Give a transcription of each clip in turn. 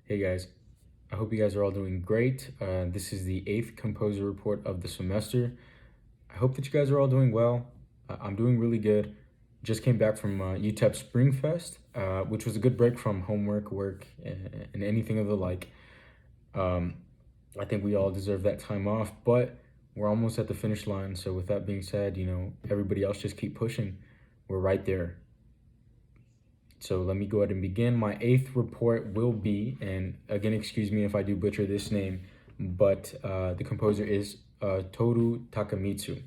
Hey guys, I hope you guys are all doing great. This is the eighth composer report of the semester. I hope that you guys are all doing well. I'm doing really good. Just came back from UTEP Spring Fest, which was a good break from homework, work, and anything of the like. Um, I think we all deserve that time off, but we're almost at the finish line. So with that being said, everybody else just keep pushing. We're right there. So let me go ahead and begin. My eighth report will be, and again, excuse me if I do butcher this name, but the composer is Toru Takemitsu.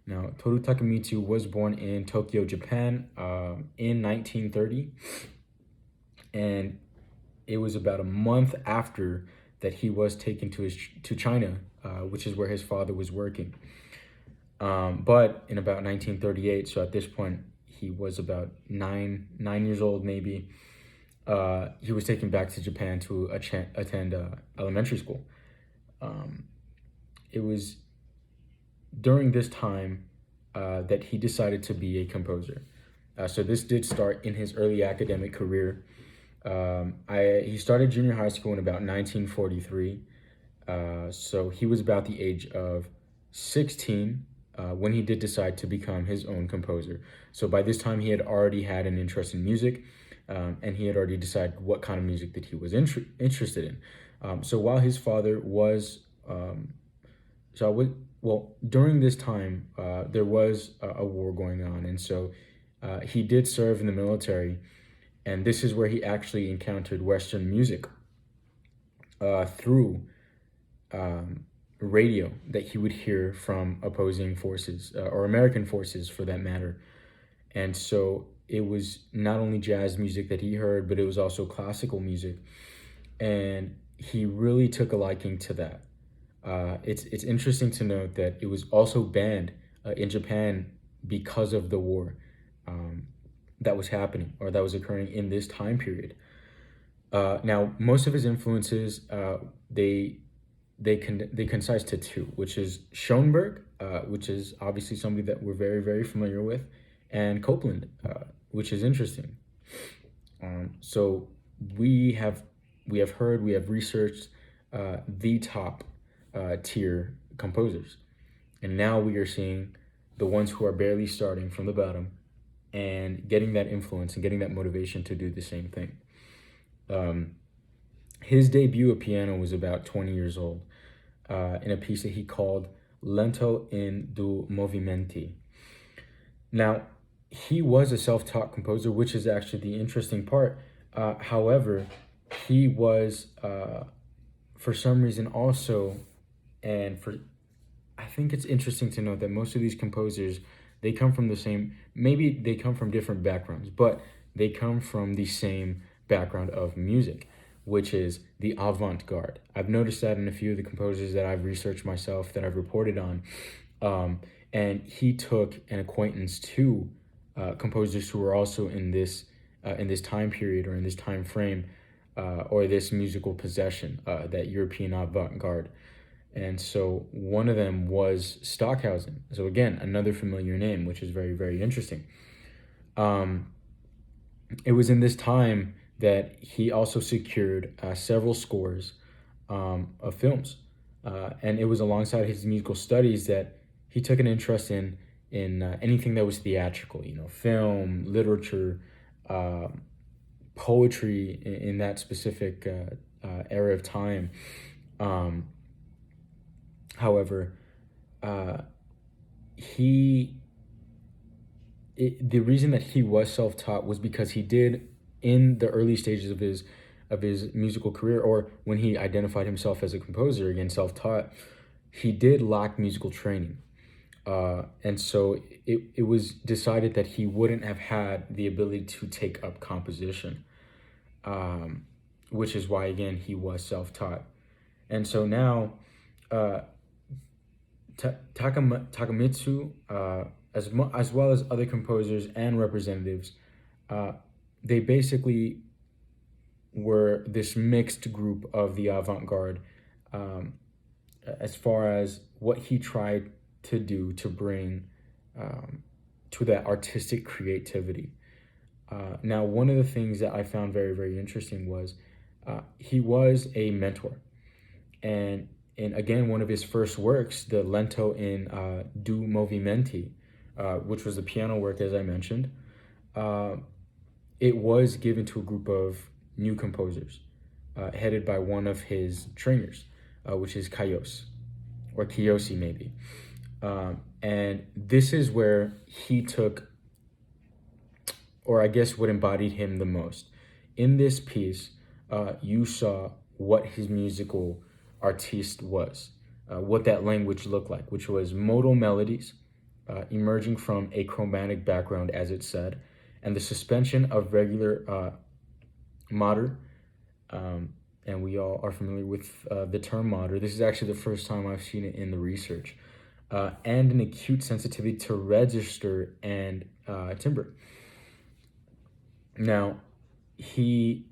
Now, Toru Takemitsu was born in Tokyo, Japan in 1930, and it was about a month after that he was taken to China, which is where his father was working. But in about 1938, so at this point, he was about nine years old, maybe. He was taken back to Japan to attend elementary school. It was during this time that he decided to be a composer. So this did start in his early academic career. He started junior high school in about 1943. So he was about the age of 16 when he did decide to become his own composer. So by this time, he had already had an interest in music, and he had already decided what kind of music that he was interested in. So while his father was, so I would, well, during this time, there was a war going on, and so he did serve in the military, and this is where he actually encountered Western music through radio that he would hear from opposing forces or American forces for that matter. And so it was not only jazz music that he heard, but it was also classical music. And he really took a liking to that. It's interesting to note that it was also banned in Japan because of the war that was happening or that was occurring in this time period. Now, most of his influences, they concise to two, which is Schoenberg, which is obviously somebody that we're very, very familiar with, and Copland, which is interesting. So we have heard, we have researched the top tier composers, and now we are seeing the ones who are barely starting from the bottom and getting that influence and getting that motivation to do the same thing. His debut at piano was about 20 years old in a piece that he called Lento in due movimenti. Now, he was a self-taught composer, which is actually the interesting part. However, he was, for some reason also, I think it's interesting to note that most of these composers, they come from the same, maybe they come from different backgrounds, but they come from the same background of music, which is the avant-garde. I've noticed that in a few of the composers that I've researched myself, that I've reported on. And he took an acquaintance to composers who were also in this time period or in this time frame or this musical possession, that European avant-garde. And so one of them was Stockhausen. So again, another familiar name, which is very, very interesting. It was in this time that he also secured several scores of films. And it was alongside his musical studies that he took an interest in anything that was theatrical, film, literature, poetry in that specific era of time. However, the reason that he was self-taught was because he did, in the early stages of his musical career, or when he identified himself as a composer, again self-taught, he did lack musical training, and so it was decided that he wouldn't have had the ability to take up composition, which is why again he was self-taught. And so now Takemitsu, as well as other composers and representatives, they basically were this mixed group of the avant-garde, as far as what he tried to do to bring to that artistic creativity. Now, one of the things that I found very, very interesting was He was a mentor. And in again one of his first works, the Lento in Du Movimenti, which was the piano work as I mentioned, uh, it was given to a group of new composers, headed by one of his trainers, which is Kaios, or Kiyoshi maybe. And this is where he took, or I guess what embodied him the most. In this piece, you saw what his musical artiste was, what that language looked like, which was modal melodies emerging from a chromatic background, as it said, and the suspension of regular mater. Um, and we all are familiar with the term mater. This is actually the first time I've seen it in the research. And an acute sensitivity to register and timbre. Now, he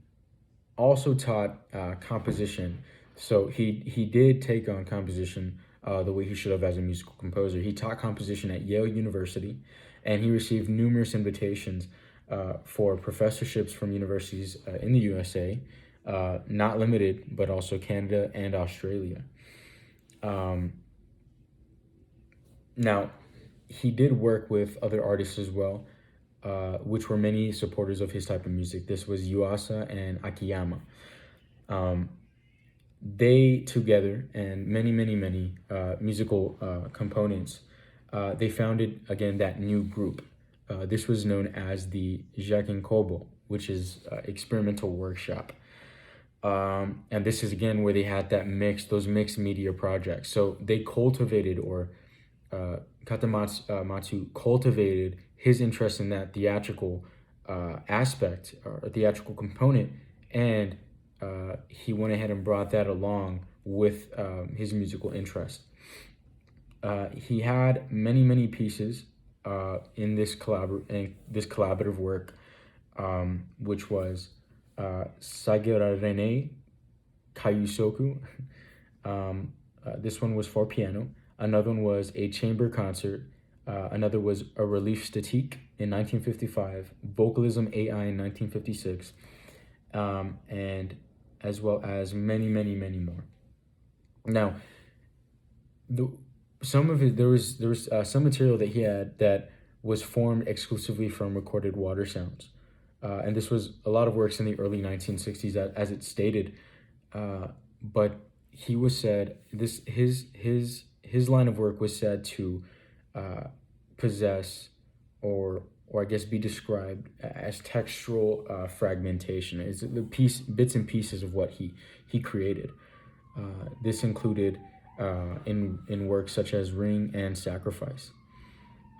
also taught composition. So he did take on composition the way he should have as a musical composer. He taught composition at Yale University, and he received numerous invitations for professorships from universities in the USA, not limited, but also Canada and Australia. Um, Now, he did work with other artists as well, which were many supporters of his type of music. This was Yuasa and Akiyama. Um, they together and many musical components, they founded again that new group. This was known as the Jakin Kobo, which is experimental workshop. And this is again where they had those mixed media projects. So they cultivated, or Katamatsu cultivated his interest in that theatrical aspect or theatrical component, and he went ahead and brought that along with his musical interest. He had many pieces in this collaborative work, which was Sagira Rene Kayusoku. This one was for piano. Another one was a chamber concert. Another was a relief statique in 1955, vocalism AI in 1956, and as well as many more. Now, the some of it there was some material that he had that was formed exclusively from recorded water sounds, and this was a lot of works in the early 1960s, as it stated. But he was said this his line of work was said to possess, or I guess be described as textural fragmentation. It's the bits and pieces of what he created. This included in works such as Ring and Sacrifice.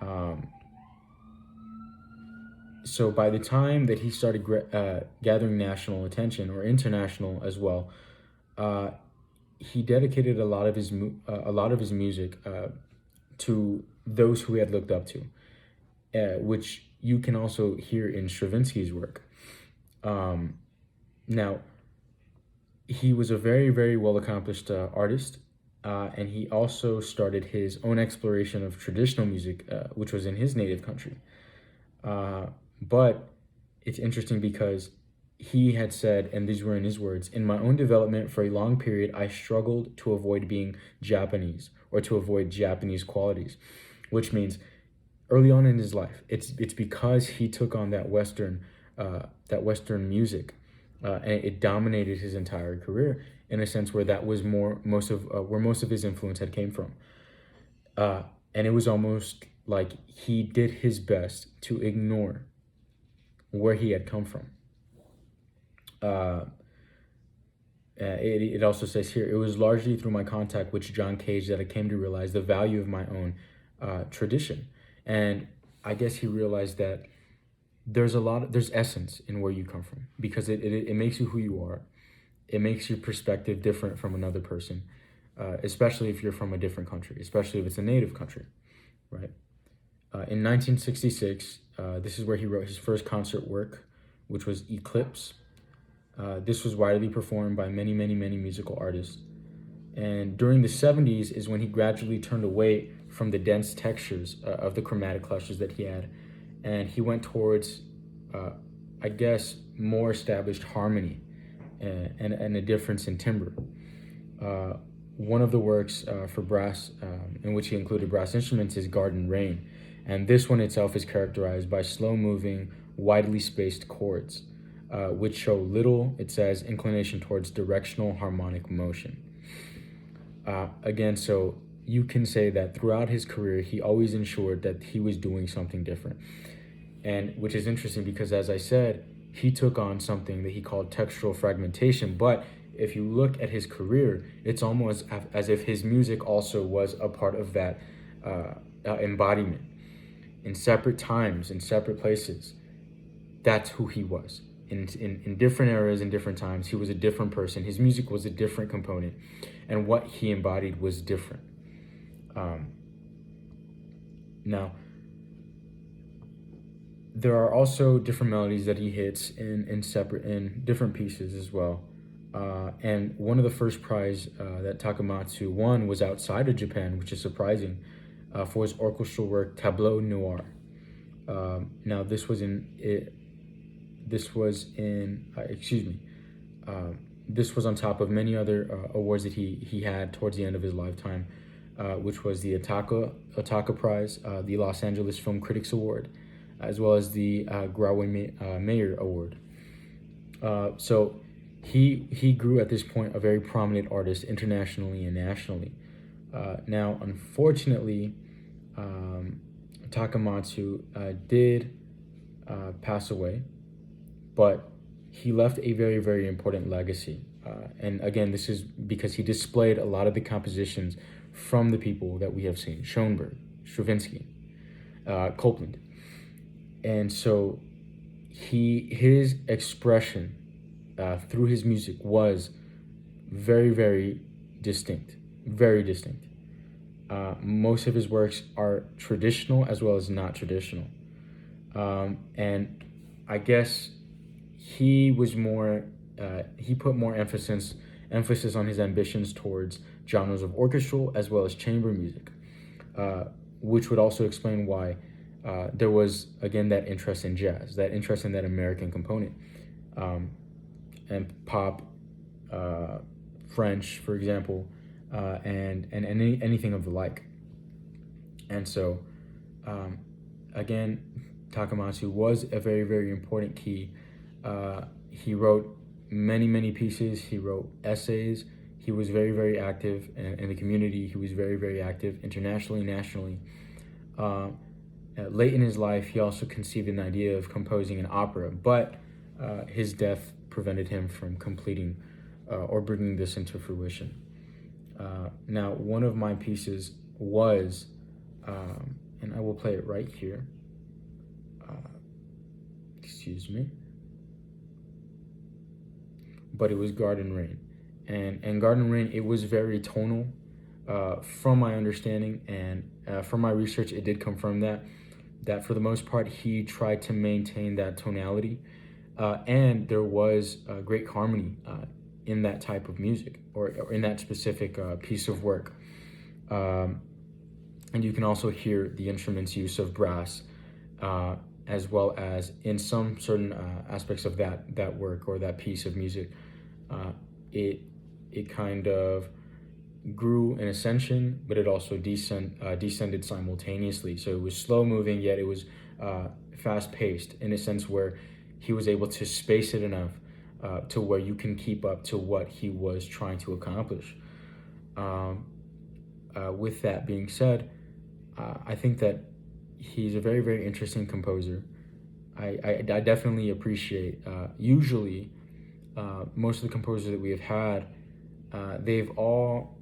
Um, so by the time that he started gathering national attention, or international as well, uh, he dedicated a lot of his music to those who he had looked up to, which you can also hear in Stravinsky's work. Um, Now, he was a very well accomplished artist, and he also started his own exploration of traditional music, which was in his native country. But it's interesting because he had said, and these were in his words, in my own development for a long period, I struggled to avoid being Japanese, or to avoid Japanese qualities, which means early on in his life, it's because he took on that Western music, and it dominated his entire career in a sense where that was where most of his influence had came from, and it was almost like he did his best to ignore where he had come from. Uh, it also says here, it was largely through my contact with John Cage that I came to realize the value of my own tradition. And I guess he realized that there's essence in where you come from, because it makes you who you are. It makes your perspective different from another person, especially if you're from a different country, especially if it's a native country, right? In 1966, this is where he wrote his first concert work, which was Eclipse. This was widely performed by many musical artists. And during the 70s is when he gradually turned away from the dense textures of the chromatic clusters that he had, and he went towards, I guess, more established harmony and a difference in timbre. Uh, One of the works for brass, in which he included brass instruments, is Garden Rain, and this one itself is characterized by slow-moving, widely spaced chords, which show little, it says, inclination towards directional harmonic motion. Again, so you can say that throughout his career, he always ensured that he was doing something different, and which is interesting because, as I said, he took on something that he called textural fragmentation. But if you look at his career, it's almost as if his music also was a part of that embodiment. In separate times, in separate places, that's who he was. In different eras, in different times, he was a different person. His music was a different component, and what he embodied was different. Now, there are also different melodies that he hits in different pieces as well. And one of the first prize that Takeamitsu won was outside of Japan, which is surprising, for his orchestral work Tableau Noir. Now this was this was on top of many other awards that he had towards the end of his lifetime, which was the Ataka Prize, the Los Angeles Film Critics Award, as well as the Graue Mayer Award. So he grew at this point a very prominent artist internationally and nationally. Now, unfortunately, Takemitsu did pass away, but he left a very, very important legacy. And again, this is because he displayed a lot of the compositions from the people that we have seen: Schoenberg, Stravinsky, Copland. And so his expression through his music was very, very distinct, very distinct. Most of his works are traditional as well as not traditional. And I guess he was more, he put more emphasis on his ambitions towards genres of orchestral as well as chamber music, which would also explain why there was, again, that interest in jazz, that interest in that American component, and pop, French, for example, and anything of the like. And so, again, Takemitsu was a very, very important key. He wrote many, many pieces. He wrote essays. He was very, very active in the community. He was very, very active internationally, nationally. Late in his life, he also conceived an idea of composing an opera, but his death prevented him from completing or bringing this into fruition. Now, one of my pieces was, and I will play it right here. Excuse me. But it was Garden Rain. And Garden Rain, it was very tonal, from my understanding, and from my research, it did confirm that for the most part, he tried to maintain that tonality, and there was great harmony in that type of music, or in that specific piece of work. And you can also hear the instrument's use of brass, as well as in some certain aspects of that work or that piece of music. It kind of grew in ascension, but it also descended simultaneously. So it was slow moving, yet it was fast paced, in a sense where he was able to space it enough to where you can keep up to what he was trying to accomplish. With that being said, I think that he's a very, very interesting composer. I definitely appreciate, usually, most of the composers that we have had, they've all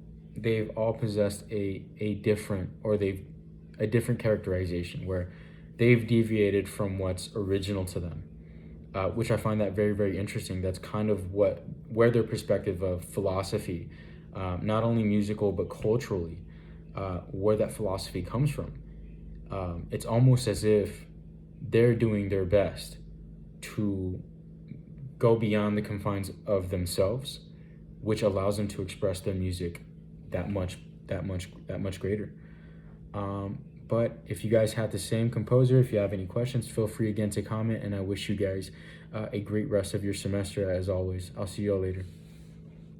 possessed a different characterization, where they've deviated from what's original to them, which I find that very, very interesting. That's kind of where their perspective of philosophy, not only musical but culturally, where that philosophy comes from. It's almost as if they're doing their best to go beyond the confines of themselves, which allows them to express their music that much greater. But if you guys have the same composer, if you have any questions, feel free again to comment. And I wish you guys a great rest of your semester as always. I'll see you all later.